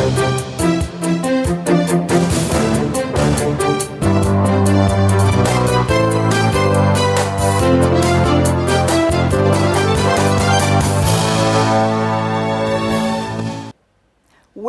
O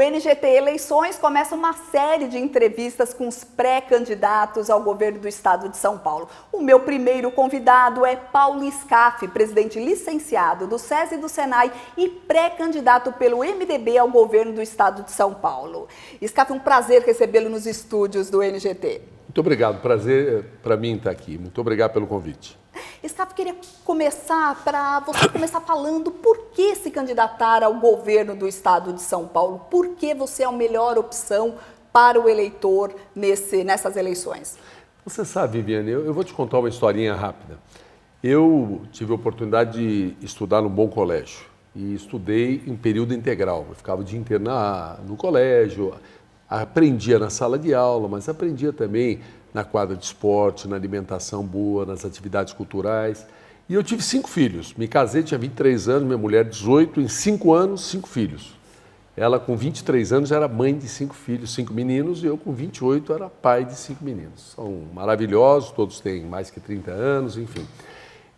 NGT Eleições começa uma série de entrevistas com os pré-candidatos ao governo do estado de São Paulo. O meu primeiro convidado é Paulo Scaff, presidente licenciado do SESI e do SENAI e pré-candidato pelo MDB ao governo do estado de São Paulo. Scaff, um prazer recebê-lo nos estúdios do NGT. Muito obrigado, prazer para mim estar aqui. Muito obrigado pelo convite. Scaff, queria começar para você começar falando por que se candidatar ao governo do estado de São Paulo, por que você é a melhor opção para o eleitor nessas eleições. Você sabe, Viviane, eu vou te contar uma historinha rápida. Eu tive a oportunidade de estudar num bom colégio e estudei em período integral. Eu ficava o dia inteiro no colégio, aprendia na sala de aula, mas aprendia também na quadra de esporte, na alimentação boa, nas atividades culturais. E eu tive 5 filhos. Me casei, tinha 23 anos, minha mulher 18, em 5 anos, 5 filhos. Ela com 23 anos era mãe de 5 filhos, 5 meninos, e eu com 28 era pai de 5 meninos. São maravilhosos, todos têm mais que 30 anos, enfim.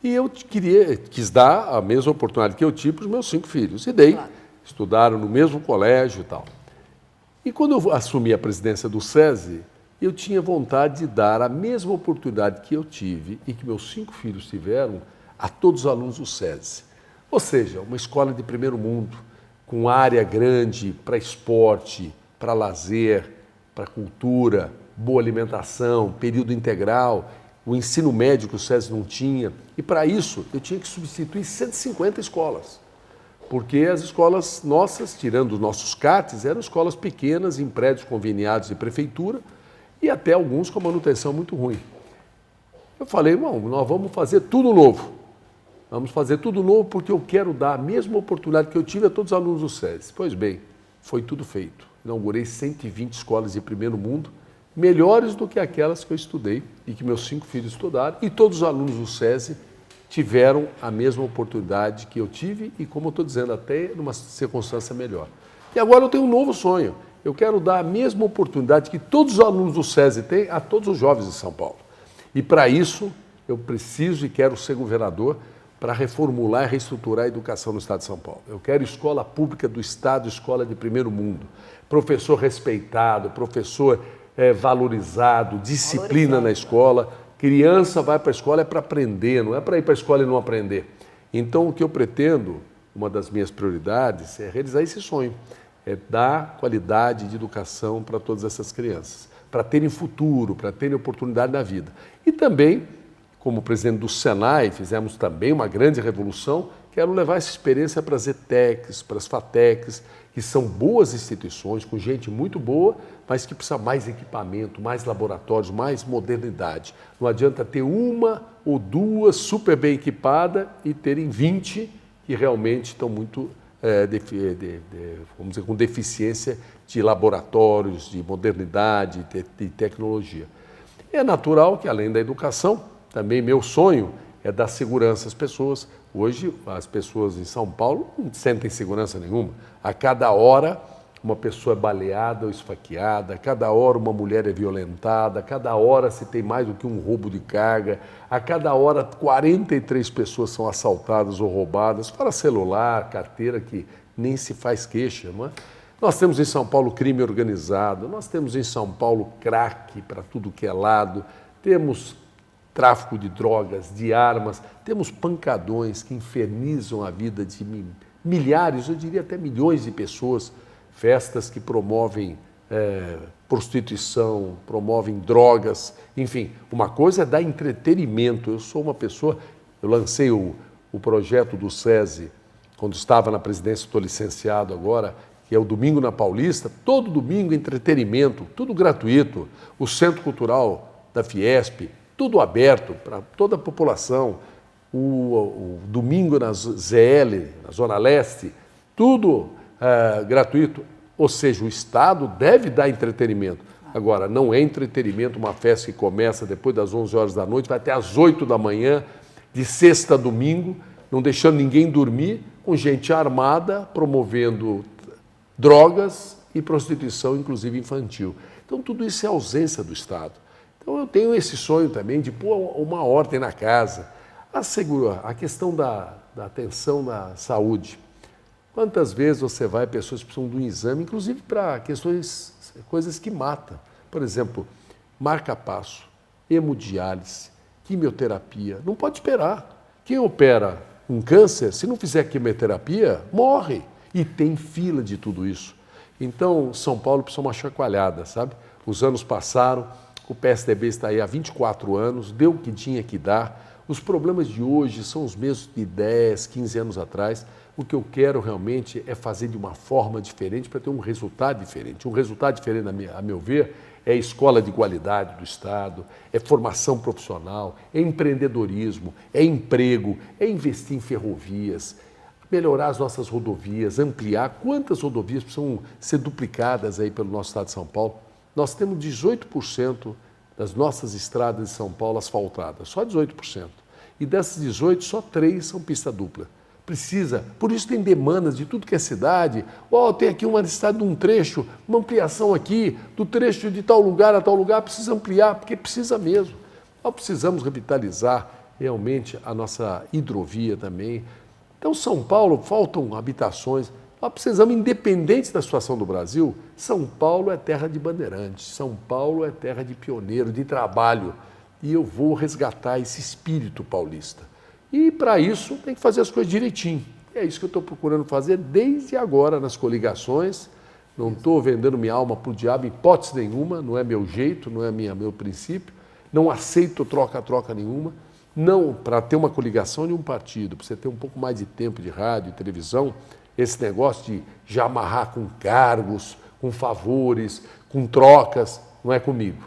E eu quis dar a mesma oportunidade que eu tive para os meus 5 filhos. E dei, claro. Estudaram no mesmo colégio e tal. E quando eu assumi a presidência do SESI, eu tinha vontade de dar a mesma oportunidade que eu tive e que meus 5 filhos tiveram a todos os alunos do SESI. Ou seja, uma escola de primeiro mundo, com área grande para esporte, para lazer, para cultura, boa alimentação, período integral, o ensino médio que o SESI não tinha. E para isso eu tinha que substituir 150 escolas. Porque as escolas nossas, tirando os nossos CATs, eram escolas pequenas, em prédios conveniados de prefeitura, e até alguns com manutenção muito ruim. Eu falei, irmão, nós vamos fazer tudo novo. Vamos fazer tudo novo porque eu quero dar a mesma oportunidade que eu tive a todos os alunos do SESI. Pois bem, foi tudo feito. Inaugurei 120 escolas de primeiro mundo, melhores do que aquelas que eu estudei e que meus 5 filhos estudaram, e todos os alunos do SESI tiveram a mesma oportunidade que eu tive e, como eu estou dizendo, até numa circunstância melhor. E agora eu tenho um novo sonho. Eu quero dar a mesma oportunidade que todos os alunos do SESI têm a todos os jovens de São Paulo. E para isso, eu preciso e quero ser governador para reformular e reestruturar a educação no estado de São Paulo. Eu quero escola pública do estado, escola de primeiro mundo. Professor respeitado, professor valorizado, disciplina na escola. Criança vai para a escola é para aprender, não é para ir para a escola e não aprender. Então, o que eu pretendo, uma das minhas prioridades, é realizar esse sonho. É dar qualidade de educação para todas essas crianças, para terem futuro, para terem oportunidade na vida. E também, como presidente do SENAI, fizemos também uma grande revolução, quero levar essa experiência para as ETECs, para as FATECs, que são boas instituições, com gente muito boa, mas que precisa mais equipamento, mais laboratórios, mais modernidade. Não adianta ter uma ou duas super bem equipadas e terem 20 que realmente estão muito vamos dizer, com deficiência de laboratórios, de modernidade, de tecnologia. É natural que, além da educação, também meu sonho é dar segurança às pessoas. Hoje, as pessoas em São Paulo não sentem segurança nenhuma. A cada hora, uma pessoa é baleada ou esfaqueada, a cada hora uma mulher é violentada, a cada hora se tem mais do que um roubo de carga, a cada hora 43 pessoas são assaltadas ou roubadas, fora celular, carteira, que nem se faz queixa, não é? Nós temos em São Paulo crime organizado, nós temos em São Paulo crack para tudo que é lado, temos tráfico de drogas, de armas, temos pancadões que infernizam a vida de milhares, eu diria até milhões de pessoas, festas que promovem prostituição, promovem drogas, enfim, uma coisa é dar entretenimento. Eu sou uma pessoa, eu lancei o projeto do SESI, quando estava na presidência, estou licenciado agora, que é o Domingo na Paulista, todo domingo entretenimento, tudo gratuito, o Centro Cultural da Fiesp, tudo aberto para toda a população, o domingo na ZL, na Zona Leste, tudo gratuito, ou seja, o Estado deve dar entretenimento. Agora, não é entretenimento uma festa que começa depois das 11 horas da noite, vai até às 8 da manhã, de sexta a domingo, não deixando ninguém dormir, com gente armada, promovendo drogas e prostituição, inclusive infantil. Então, tudo isso é ausência do Estado. Então, eu tenho esse sonho também de pôr uma ordem na casa, a questão da atenção na saúde. Quantas vezes você vai, pessoas que precisam de um exame, inclusive para coisas que matam. Por exemplo, marca-passo, hemodiálise, quimioterapia. Não pode esperar. Quem opera um câncer, se não fizer quimioterapia, morre. E tem fila de tudo isso. Então, São Paulo precisa uma chacoalhada, sabe? Os anos passaram, o PSDB está aí há 24 anos, deu o que tinha que dar. Os problemas de hoje são os mesmos de 10, 15 anos atrás. O que eu quero realmente é fazer de uma forma diferente para ter um resultado diferente. Um resultado diferente, a meu ver, é escola de qualidade do Estado, é formação profissional, é empreendedorismo, é emprego, é investir em ferrovias, melhorar as nossas rodovias, ampliar. Quantas rodovias precisam ser duplicadas aí pelo nosso Estado de São Paulo? Nós temos 18% das nossas estradas de São Paulo asfaltadas, só 18%. E dessas 18, só 3 são pista dupla. Precisa, por isso tem demandas de tudo que é cidade. Tem aqui uma necessidade de um trecho, uma ampliação aqui, do trecho de tal lugar a tal lugar, precisa ampliar, porque precisa mesmo. Nós precisamos revitalizar realmente a nossa hidrovia também. Então, São Paulo, faltam habitações. Nós precisamos, independente da situação do Brasil, São Paulo é terra de bandeirantes, São Paulo é terra de pioneiro, de trabalho. E eu vou resgatar esse espírito paulista. E, para isso, tem que fazer as coisas direitinho. E é isso que eu estou procurando fazer desde agora nas coligações. Não estou vendendo minha alma para o diabo, hipótese nenhuma, não é meu jeito, não é meu princípio. Não aceito troca-troca nenhuma. Não, para ter uma coligação de um partido, para você ter um pouco mais de tempo de rádio e televisão, esse negócio de já amarrar com cargos, com favores, com trocas, não é comigo.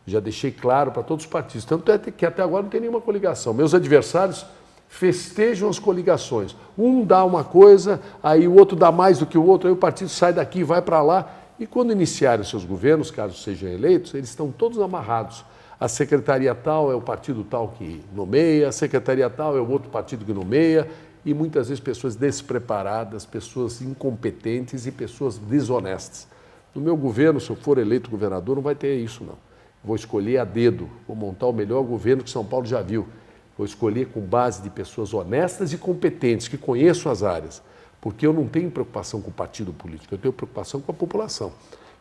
Já deixei claro para todos os partidos. Tanto é que até agora não tem nenhuma coligação. Meus adversários festejam as coligações. Um dá uma coisa, aí o outro dá mais do que o outro, aí o partido sai daqui e vai para lá. E quando iniciarem seus governos, caso sejam eleitos, eles estão todos amarrados. A secretaria tal é o partido tal que nomeia, a secretaria tal é o outro partido que nomeia, e muitas vezes pessoas despreparadas, pessoas incompetentes e pessoas desonestas. No meu governo, se eu for eleito governador, não vai ter isso, não. Vou escolher a dedo, vou montar o melhor governo que São Paulo já viu. Vou escolher com base de pessoas honestas e competentes, que conheçam as áreas, porque eu não tenho preocupação com o partido político, eu tenho preocupação com a população.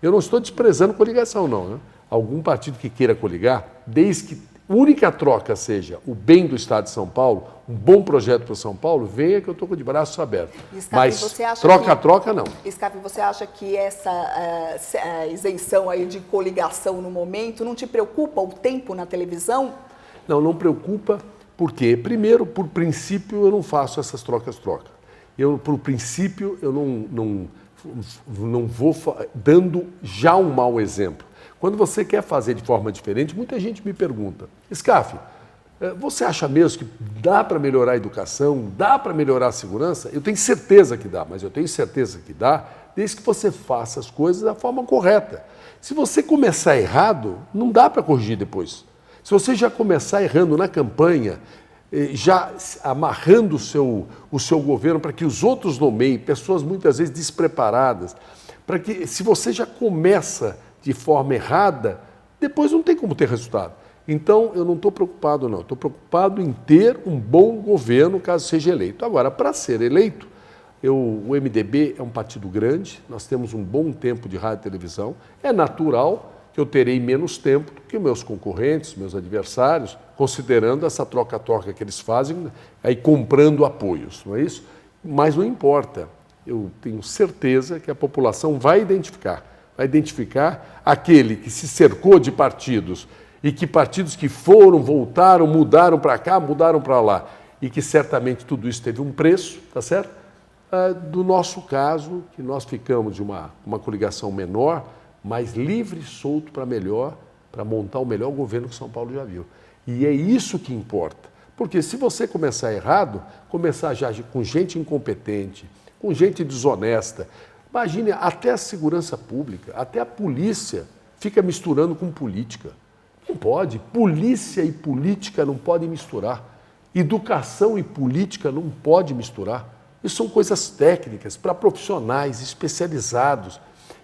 Eu não estou desprezando coligação, não, né? Algum partido que queira coligar, desde que a única troca seja o bem do Estado de São Paulo, um bom projeto para São Paulo, venha que eu estou de braços abertos. Mas troca-troca, não. Scaff, você acha que essa isenção aí de coligação no momento não te preocupa o tempo na televisão? Não, não preocupa, porque, primeiro, por princípio, eu não faço essas trocas-trocas. Por princípio, eu não vou dando já um mau exemplo. Quando você quer fazer de forma diferente, muita gente me pergunta, Scaff, você acha mesmo que dá para melhorar a educação, dá para melhorar a segurança? Eu tenho certeza que dá, mas eu tenho certeza que dá desde que você faça as coisas da forma correta. Se você começar errado, não dá para corrigir depois. Se você já começar errando na campanha, já amarrando o seu governo para que os outros nomeiem, pessoas muitas vezes despreparadas, para que se você já começa de forma errada, depois não tem como ter resultado. Então, eu não estou preocupado, não. Estou preocupado em ter um bom governo, caso seja eleito. Agora, para ser eleito, o MDB é um partido grande, nós temos um bom tempo de rádio e televisão, é natural que eu terei menos tempo do que meus concorrentes, meus adversários, considerando essa troca-troca que eles fazem, aí comprando apoios, não é isso? Mas não importa, eu tenho certeza que a população vai identificar aquele que se cercou de partidos e que partidos que foram, voltaram, mudaram para cá, mudaram para lá e que certamente tudo isso teve um preço, tá certo? Do nosso caso, que nós ficamos de uma coligação menor, mais livre e solto para montar o melhor governo que São Paulo já viu. E é isso que importa, porque se você começar errado, começar já com gente incompetente, com gente desonesta, imagine, até a segurança pública, até a polícia fica misturando com política. Não pode. Polícia e política não podem misturar. Educação e política não pode misturar. Isso são coisas técnicas para profissionais especializados.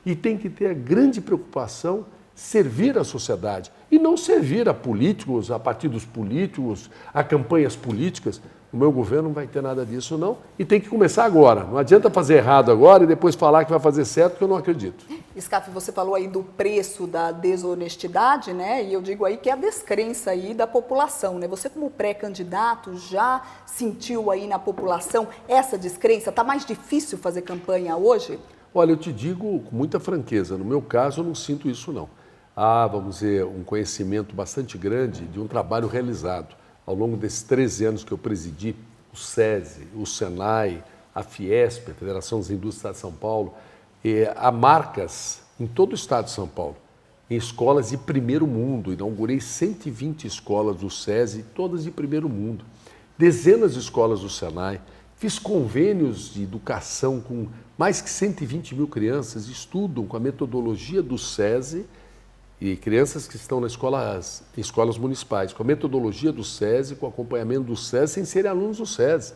e tem que ter a grande preocupação servir a sociedade e não servir a políticos, a partidos políticos, a campanhas políticas. O meu governo não vai ter nada disso, não, e tem que começar agora. Não adianta fazer errado agora e depois falar que vai fazer certo, que eu não acredito. Scaff, você falou aí do preço da desonestidade, né? E eu digo aí que é a descrença aí da população, né? Você como pré-candidato já sentiu aí na população essa descrença? Está mais difícil fazer campanha hoje? Olha, eu te digo com muita franqueza, no meu caso eu não sinto isso, não. Há, vamos dizer, um conhecimento bastante grande de um trabalho realizado ao longo desses 13 anos que eu presidi, o SESI, o SENAI, a Fiesp, a Federação das Indústrias de São Paulo, há marcas em todo o estado de São Paulo, em escolas de primeiro mundo. Inaugurei 120 escolas do SESI, todas de primeiro mundo. Dezenas de escolas do SENAI. Fiz convênios de educação com mais que 120 mil crianças, estudam com a metodologia do SESI, e crianças que estão nas escolas municipais, com a metodologia do SESI, com o acompanhamento do SESI, sem serem alunos do SESI.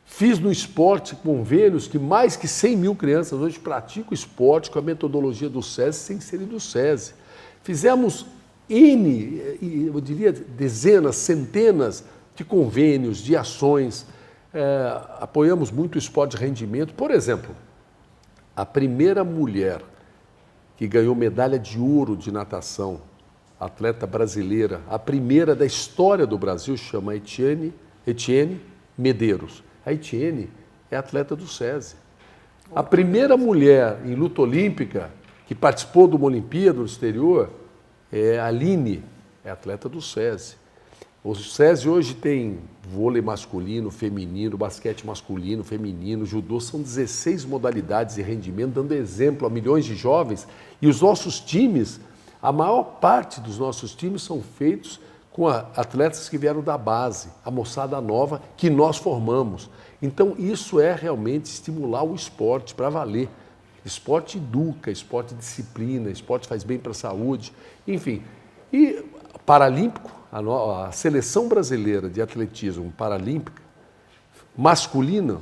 Fiz no esporte convênios que mais que 100 mil crianças hoje praticam esporte com a metodologia do SESI, sem serem do SESI. Fizemos eu diria dezenas, centenas de convênios, de ações, apoiamos muito o esporte de rendimento. Por exemplo, a primeira mulher que ganhou medalha de ouro de natação, atleta brasileira, a primeira da história do Brasil, chama Etienne Medeiros. A Etienne é atleta do SESI. A primeira mulher em luta olímpica que participou de uma Olimpíada no exterior é a Aline, é atleta do SESI. O SESI hoje tem vôlei masculino, feminino, basquete masculino, feminino, judô, são 16 modalidades de rendimento, dando exemplo a milhões de jovens. E os nossos times, a maior parte dos nossos times são feitos com atletas que vieram da base, a moçada nova que nós formamos. Então isso é realmente estimular o esporte para valer. Esporte educa, esporte disciplina, esporte faz bem para a saúde, enfim. E paralímpico, a seleção brasileira de atletismo paralímpica, masculina,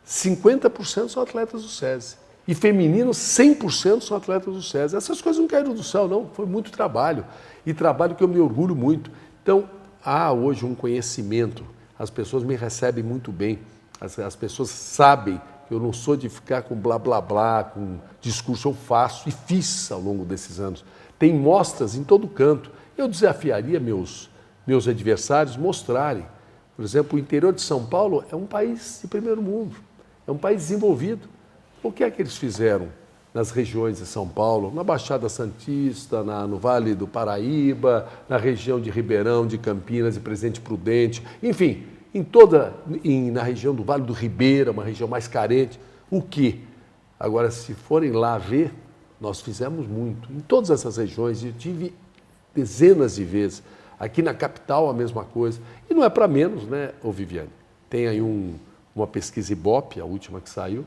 50% são atletas do SESI. E feminino, 100% são atletas do SESI. Essas coisas não caíram do céu, não. Foi muito trabalho. E trabalho que eu me orgulho muito. Então, há hoje um conhecimento. As pessoas me recebem muito bem. As pessoas sabem que eu não sou de ficar com blá, blá, blá, com discurso. Eu faço e fiz ao longo desses anos. Tem mostras em todo canto. Eu desafiaria meus adversários mostrarem. Por exemplo, o interior de São Paulo é um país de primeiro mundo, é um país desenvolvido. O que é que eles fizeram nas regiões de São Paulo, na Baixada Santista, no Vale do Paraíba, na região de Ribeirão, de Campinas e Presidente Prudente, enfim, na região do Vale do Ribeira, uma região mais carente. O que? Agora, se forem lá ver, nós fizemos muito. Em todas essas regiões, eu tive dezenas de vezes. Aqui na capital, a mesma coisa. E não é para menos, né, Viviane? Tem aí uma pesquisa Ibope, a última que saiu,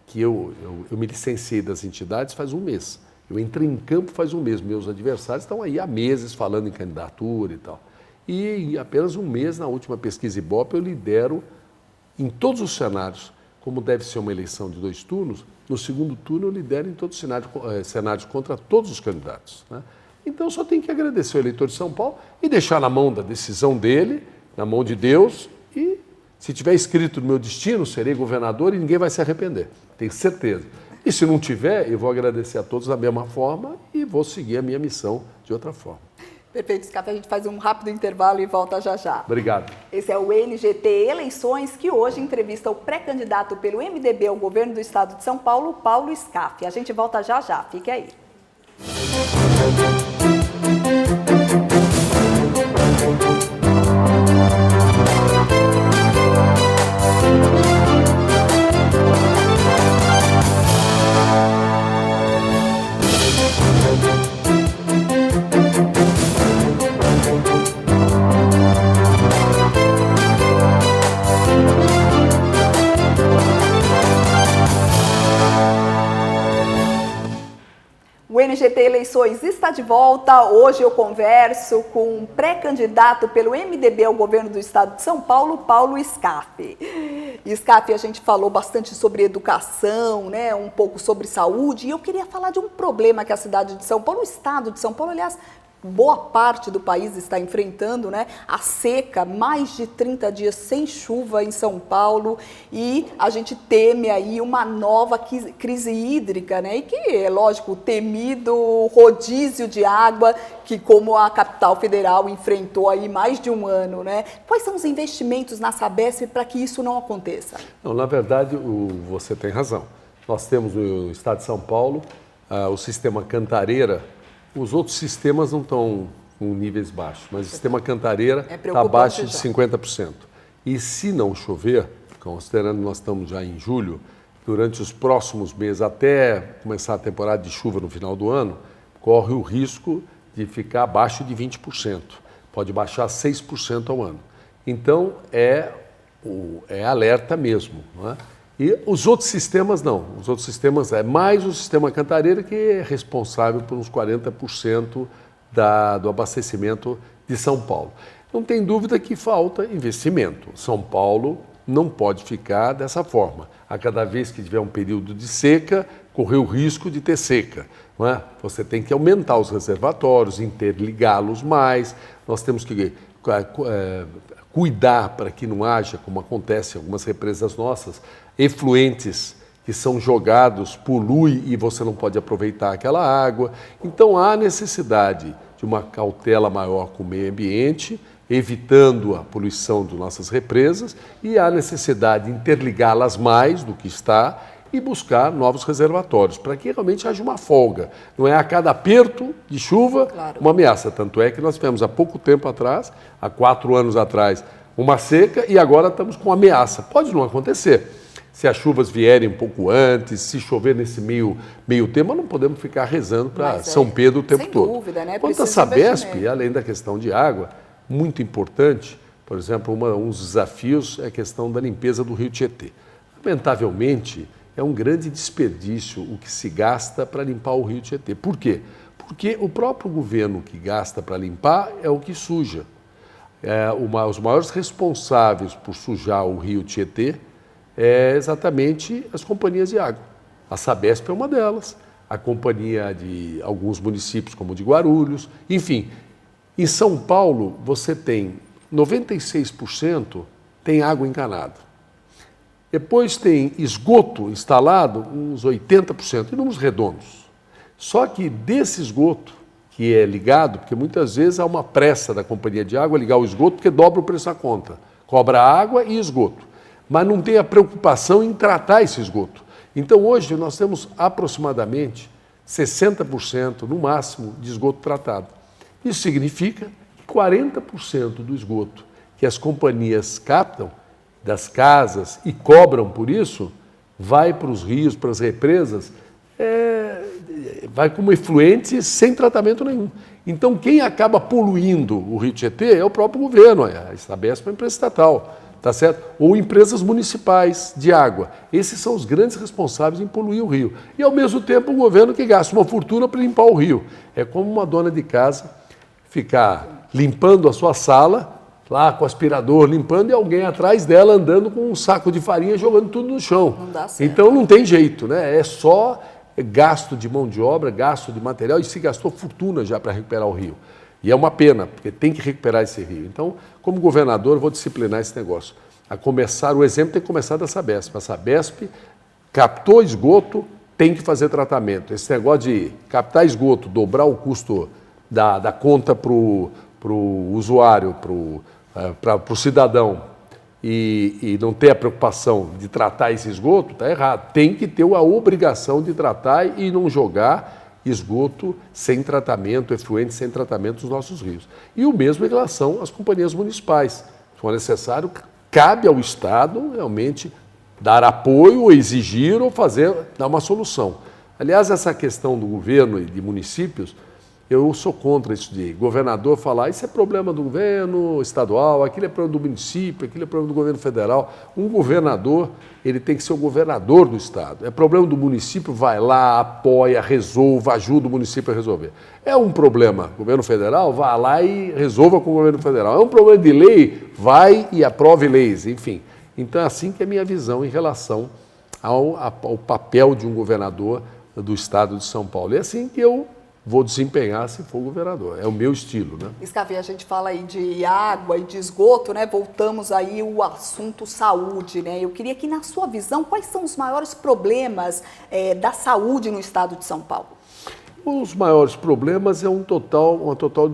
que eu me licenciei das entidades faz um mês. Eu entrei em campo faz um mês. Meus adversários estão aí há meses falando em candidatura e tal. E em apenas um mês, na última pesquisa Ibope, eu lidero em todos os cenários, como deve ser uma eleição de 2 turnos, no segundo turno eu lidero em todos os cenários contra todos os candidatos, né? Então, só tem que agradecer ao eleitor de São Paulo e deixar na mão da decisão dele, na mão de Deus, e se tiver escrito no meu destino, serei governador e ninguém vai se arrepender, tenho certeza. E se não tiver, eu vou agradecer a todos da mesma forma e vou seguir a minha missão de outra forma. Perfeito, Scaff, a gente faz um rápido intervalo e volta já já. Obrigado. Esse é o NGT Eleições, que hoje entrevista o pré-candidato pelo MDB ao governo do estado de São Paulo, Paulo Scaff. A gente volta já já, fique aí. O NGT Eleições está de volta. Hoje eu converso com um pré-candidato pelo MDB ao governo do estado de São Paulo, Paulo Scarpi. Scarpi, a gente falou bastante sobre educação, né, um pouco sobre saúde, e eu queria falar de um problema que a cidade de São Paulo, o estado de São Paulo, aliás, boa parte do país está enfrentando, né? A seca, mais de 30 dias sem chuva em São Paulo, e a gente teme aí uma nova crise hídrica, né? E que é lógico, o temido rodízio de água que, como a capital federal enfrentou aí mais de um ano, né? Quais são os investimentos na Sabesp para que isso não aconteça? Não, na verdade, você tem razão. Nós temos no estado de São Paulo o sistema Cantareira. Os outros sistemas não estão com níveis baixos, mas o sistema Cantareira está abaixo de 50%. E se não chover, considerando que nós estamos já em julho, durante os próximos meses, até começar a temporada de chuva no final do ano, corre o risco de ficar abaixo de 20%. Pode baixar 6% ao ano. Então, é alerta mesmo, não é? E os outros sistemas não. Os outros sistemas é mais o sistema Cantareira, que é responsável por uns 40% do abastecimento de São Paulo. Não tem dúvida que falta investimento. São Paulo não pode ficar dessa forma. A cada vez que tiver um período de seca, correr o risco de ter seca, não é? Você tem que aumentar os reservatórios, interligá-los mais. Nós temos que cuidar para que não haja, como acontece em algumas represas nossas, efluentes que são jogados, polui e você não pode aproveitar aquela água. Então há necessidade de uma cautela maior com o meio ambiente, evitando a poluição de nossas represas, e há necessidade de interligá-las mais do que está e buscar novos reservatórios, para que realmente haja uma folga. Não é a cada aperto de chuva uma ameaça. Tanto é que nós tivemos há pouco tempo atrás, há 4 anos atrás, uma seca e agora estamos com ameaça. Pode não acontecer. Se as chuvas vierem um pouco antes, se chover nesse meio tempo, não podemos ficar rezando para São Pedro o tempo todo. Sem dúvida, né? Quanto à Sabesp, além da questão de água, muito importante, por exemplo, um dos desafios é a questão da limpeza do Rio Tietê. Lamentavelmente, é um grande desperdício o que se gasta para limpar o Rio Tietê. Por quê? Porque o próprio governo que gasta para limpar é o que suja. Os maiores responsáveis por sujar o Rio Tietê é exatamente as companhias de água. A Sabesp é uma delas, a companhia de alguns municípios, como o de Guarulhos, enfim. Em São Paulo, você tem 96% tem água encanada. Depois tem esgoto instalado, uns 80%, em números redondos. Só que desse esgoto, que é ligado, porque muitas vezes há uma pressa da companhia de água ligar o esgoto, porque dobra o preço da conta. Cobra água e esgoto. Mas não tem a preocupação em tratar esse esgoto. Então, hoje, nós temos aproximadamente 60%, no máximo, de esgoto tratado. Isso significa que 40% do esgoto que as companhias captam das casas e cobram por isso, vai para os rios, para as represas, vai como efluente sem tratamento nenhum. Então, quem acaba poluindo o Rio Tietê é o próprio governo, a Sabesp é uma empresa estatal. Tá certo? Ou empresas municipais de água. Esses são os grandes responsáveis em poluir o rio. E, ao mesmo tempo, o governo que gasta uma fortuna para limpar o rio. É como uma dona de casa ficar limpando a sua sala, lá com o aspirador limpando, e alguém atrás dela andando com um saco de farinha jogando tudo no chão. Não dá certo. Então, não tem jeito, né? É só gasto de mão de obra, gasto de material, e se gastou fortuna já para recuperar o rio. E é uma pena, porque tem que recuperar esse rio. Então, como governador, eu vou disciplinar esse negócio. O exemplo tem que começar da Sabesp. A Sabesp captou esgoto, tem que fazer tratamento. Esse negócio de captar esgoto, dobrar o custo da conta para o usuário, para o cidadão, e não ter a preocupação de tratar esse esgoto, está errado. Tem que ter a obrigação de tratar e não jogar esgoto sem tratamento, efluente sem tratamento dos nossos rios. E o mesmo em relação às companhias municipais. Se for necessário, cabe ao Estado realmente dar apoio, ou exigir, ou dar uma solução. Aliás, essa questão do governo e de municípios Eu sou contra isso de governador falar, isso é problema do governo estadual, aquilo é problema do município, aquilo é problema do governo federal. Um governador, ele tem que ser o governador do estado. É problema do município, vai lá, apoia, resolva, ajuda o município a resolver. É um problema, governo federal, vai lá e resolva com o governo federal. É um problema de lei, vai e aprove leis, enfim. Então é assim que é a minha visão em relação ao papel de um governador do estado de São Paulo. É assim que eu vou desempenhar se for governador. É o meu estilo, né? Scafi, a gente fala aí de água e de esgoto, né? Voltamos aí ao assunto saúde, né? Eu queria que, na sua visão, quais são os maiores problemas da saúde no estado de São Paulo? Os maiores problemas é uma total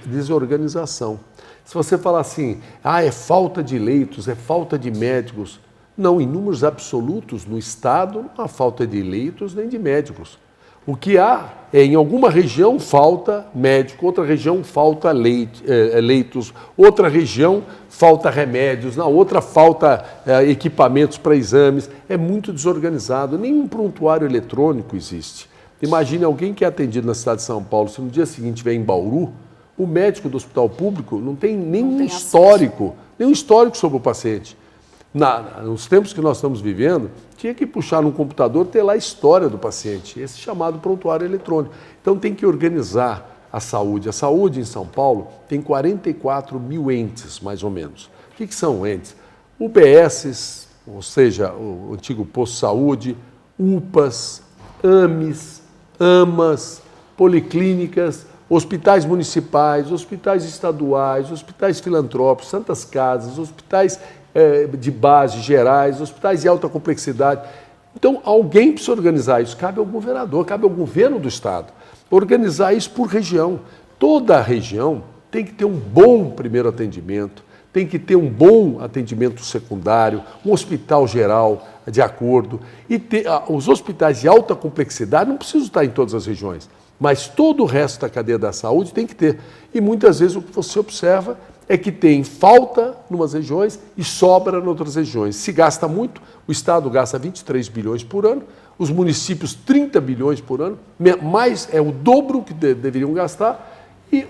desorganização. Se você falar assim, é falta de leitos, é falta de médicos. Não, em números absolutos, no estado, não há falta de leitos nem de médicos. O que há é, em alguma região falta médico, outra região falta leitos, outra região falta remédios, na outra falta equipamentos para exames. É muito desorganizado, nenhum prontuário eletrônico existe. Imagine alguém que é atendido na cidade de São Paulo, se no dia seguinte estiver em Bauru, o médico do hospital público não tem nenhum histórico sobre o paciente. Nos tempos que nós estamos vivendo, tinha que puxar no computador, ter lá a história do paciente, esse chamado prontuário eletrônico. Então tem que organizar a saúde. A saúde em São Paulo tem 44 mil entes, mais ou menos. O que são entes? UBSs, ou seja, o antigo posto de saúde, UPAs, AMES, AMAs, policlínicas, hospitais municipais, hospitais estaduais, hospitais filantrópicos, santas casas, hospitais de base gerais, hospitais de alta complexidade. Então, alguém precisa organizar isso. Cabe ao governador, cabe ao governo do estado. Organizar isso por região. Toda a região tem que ter um bom primeiro atendimento, tem que ter um bom atendimento secundário, um hospital geral de acordo. E os hospitais de alta complexidade não precisam estar em todas as regiões, mas todo o resto da cadeia da saúde tem que ter. E muitas vezes o que você observa é que tem falta em umas regiões e sobra em outras regiões. Se gasta muito, o Estado gasta 23 bilhões por ano, os municípios 30 bilhões por ano, mais é o dobro que deveriam gastar, e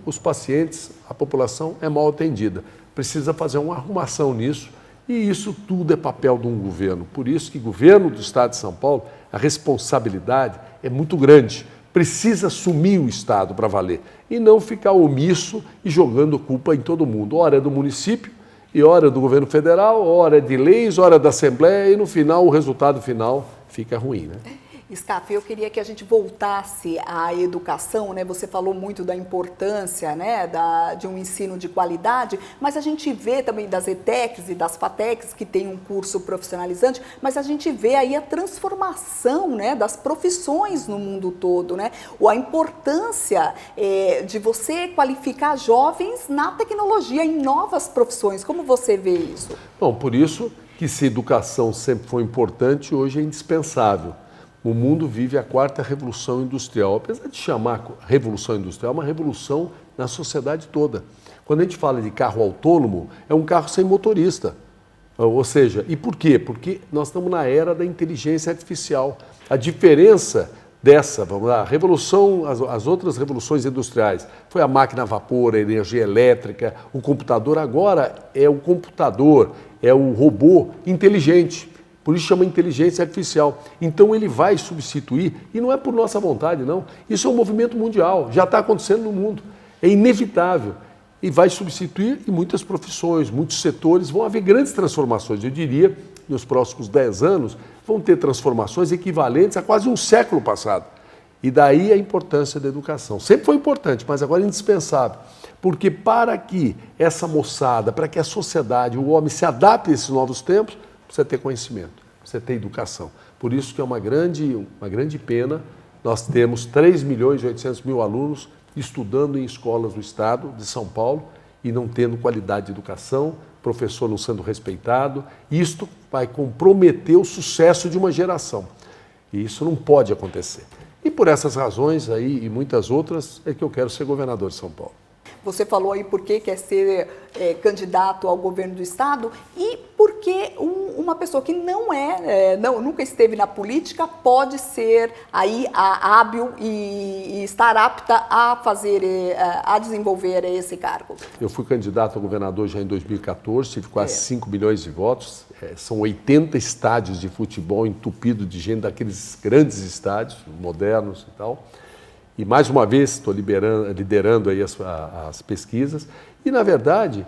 os pacientes, a população é mal atendida. Precisa fazer uma arrumação nisso, e isso tudo é papel de um governo. Por isso que o governo do Estado de São Paulo, a responsabilidade é muito grande. Precisa assumir o Estado para valer e não ficar omisso e jogando culpa em todo mundo. Ora é do município, e ora é do governo federal, ora é de leis, ora é da Assembleia, e no final, o resultado final fica ruim, né? Scafi, eu queria que a gente voltasse à educação, né? Você falou muito da importância, né, de um ensino de qualidade, mas a gente vê também das ETECs e das FATECs, que tem um curso profissionalizante, mas a gente vê aí a transformação, né, das profissões no mundo todo, né? Ou a importância de você qualificar jovens na tecnologia, em novas profissões. Como você vê isso? Bom, por isso que se educação sempre foi importante, hoje é indispensável. O mundo vive a quarta revolução industrial. Apesar de chamar revolução industrial, é uma revolução na sociedade toda. Quando a gente fala de carro autônomo, é um carro sem motorista. Ou seja, e por quê? Porque nós estamos na era da inteligência artificial. A diferença dessa, vamos lá, revolução, as outras revoluções industriais, foi a máquina a vapor, a energia elétrica, o computador. Agora é o computador, é o robô inteligente. Por isso chama inteligência artificial. Então ele vai substituir, e não é por nossa vontade, não. Isso é um movimento mundial, já está acontecendo no mundo. É inevitável. E vai substituir em muitas profissões, muitos setores. Vão haver grandes transformações. Eu diria, nos próximos 10 anos, vão ter transformações equivalentes a quase um século passado. E daí a importância da educação. Sempre foi importante, mas agora é indispensável. Porque para que essa moçada, para que a sociedade, o homem se adapte a esses novos tempos, precisa ter conhecimento, precisa ter educação. Por isso que é uma grande pena nós temos 3.800.000 alunos estudando em escolas do estado de São Paulo e não tendo qualidade de educação, professor não sendo respeitado. Isto vai comprometer o sucesso de uma geração. E isso não pode acontecer. E por essas razões aí e muitas outras é que eu quero ser governador de São Paulo. Você falou aí por que quer ser candidato ao governo do estado e por que uma pessoa que nunca esteve na política pode ser aí hábil e estar apta a a desenvolver esse cargo. Eu fui candidato a governador já em 2014, tive quase 5 milhões de votos. São 80 estádios de futebol entupidos de gente daqueles grandes estádios, modernos e tal. E mais uma vez estou liderando aí as pesquisas. E, na verdade,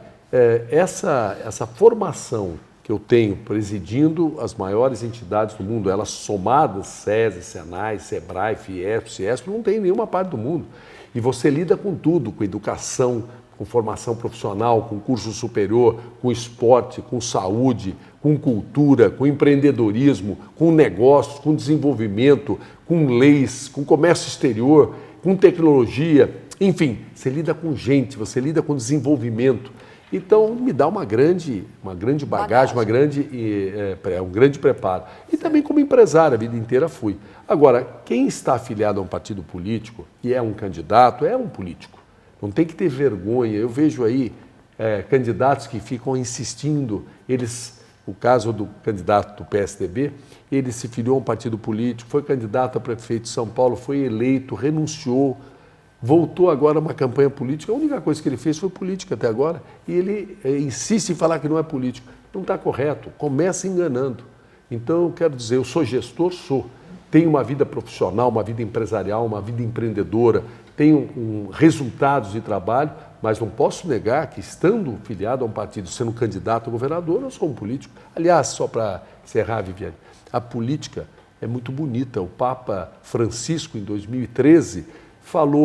essa formação que eu tenho presidindo as maiores entidades do mundo, elas somadas, SESI, SENAI, SEBRAE, FIESP, CIESP, não tem em nenhuma parte do mundo. E você lida com tudo, com educação, com formação profissional, com curso superior, com esporte, com saúde, com cultura, com empreendedorismo, com negócios, com desenvolvimento, com leis, com comércio exterior, com tecnologia, enfim, você lida com gente, você lida com desenvolvimento. Então, me dá uma grande bagagem, um grande preparo. E também como empresário, a vida inteira fui. Agora, quem está afiliado a um partido político e é um candidato, é um político. Não tem que ter vergonha. Eu vejo aí candidatos que ficam insistindo, o caso do candidato do PSDB, ele se filiou a um partido político, foi candidato a prefeito de São Paulo, foi eleito, renunciou, voltou agora a uma campanha política. A única coisa que ele fez foi política até agora. E ele insiste em falar que não é político. Não está correto, começa enganando. Então, eu quero dizer, eu sou gestor, tenho uma vida profissional, uma vida empresarial, uma vida empreendedora, tenho resultados de trabalho, mas não posso negar que, estando filiado a um partido, sendo candidato a governador, eu sou um político. Aliás, só para encerrar, Viviane, a política é muito bonita. O Papa Francisco, em 2013,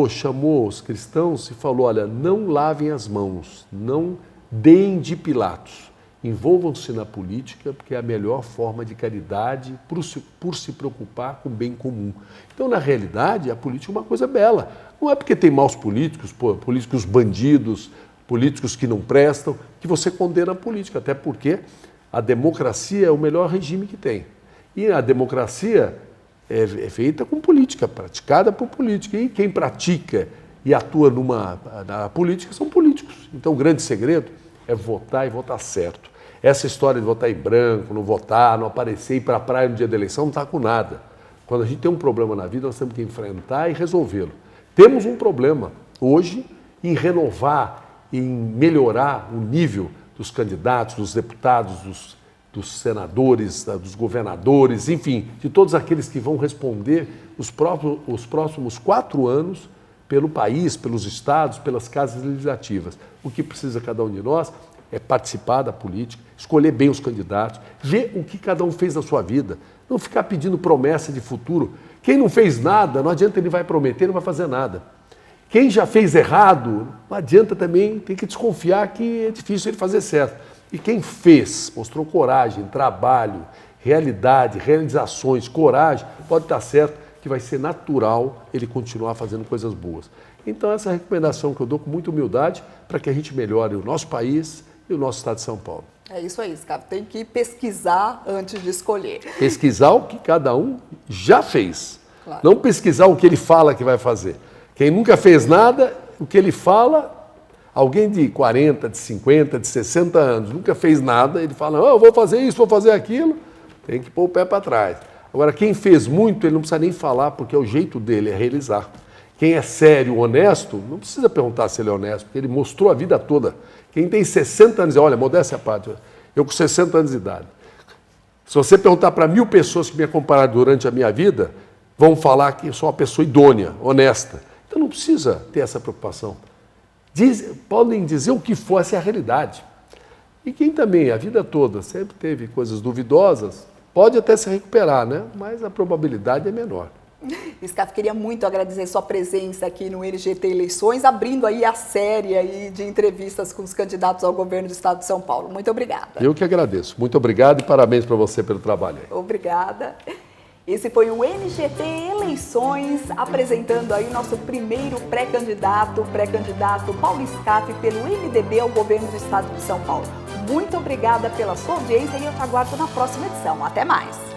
chamou os cristãos e falou, olha, não lavem as mãos, não deem de Pilatos, envolvam-se na política, porque é a melhor forma de caridade por se preocupar com o bem comum. Então, na realidade, a política é uma coisa bela. Não é porque tem maus políticos, políticos bandidos, políticos que não prestam, que você condena a política, até porque a democracia é o melhor regime que tem. E a democracia é feita com política, praticada por política. E quem pratica e atua na política são políticos. Então, o grande segredo é votar e votar certo. Essa história de votar em branco, não votar, não aparecer, ir para a praia no dia da eleição, não está com nada. Quando a gente tem um problema na vida, nós temos que enfrentar e resolvê-lo. Temos um problema hoje em renovar, em melhorar o nível dos candidatos, dos deputados, dos senadores, dos governadores, enfim, de todos aqueles que vão responder os próximos 4 anos pelo país, pelos estados, pelas casas legislativas. O que precisa cada um de nós é participar da política, escolher bem os candidatos, ver o que cada um fez na sua vida, não ficar pedindo promessa de futuro. Quem não fez nada, não adianta ele vai prometer, não vai fazer nada. Quem já fez errado, não adianta também, tem que desconfiar que é difícil ele fazer certo. E quem fez, mostrou coragem, trabalho, realidade, realizações, coragem, pode estar certo que vai ser natural ele continuar fazendo coisas boas. Então, essa é a recomendação que eu dou com muita humildade para que a gente melhore o nosso país e o nosso estado de São Paulo. É isso aí, Scaf. Tem que pesquisar antes de escolher. Pesquisar o que cada um já fez. Claro. Não pesquisar o que ele fala que vai fazer. Quem nunca fez nada, o que ele fala, alguém de 40, de 50, de 60 anos, nunca fez nada, ele fala, eu vou fazer isso, vou fazer aquilo, tem que pôr o pé para trás. Agora, quem fez muito, ele não precisa nem falar, porque é o jeito dele, é realizar. Quem é sério, honesto, não precisa perguntar se ele é honesto, porque ele mostrou a vida toda. Quem tem 60 anos, olha, modéstia à parte, eu com 60 anos de idade. Se você perguntar para 1000 pessoas que me acompanharam durante a minha vida, vão falar que eu sou uma pessoa idônea, honesta. Então não precisa ter essa preocupação. Podem dizer o que for, essa é a realidade. E quem também, a vida toda, sempre teve coisas duvidosas, pode até se recuperar, né? Mas a probabilidade é menor. Scaf, queria muito agradecer sua presença aqui no NGT Eleições, abrindo aí a série aí de entrevistas com os candidatos ao governo do estado de São Paulo. Muito obrigada. Eu que agradeço. Muito obrigado e parabéns para você pelo trabalho aí. Obrigada. Esse foi o NGT Eleições, apresentando aí o nosso primeiro pré-candidato Paulo Scaf, pelo MDB ao governo do estado de São Paulo. Muito obrigada pela sua audiência e eu te aguardo na próxima edição. Até mais!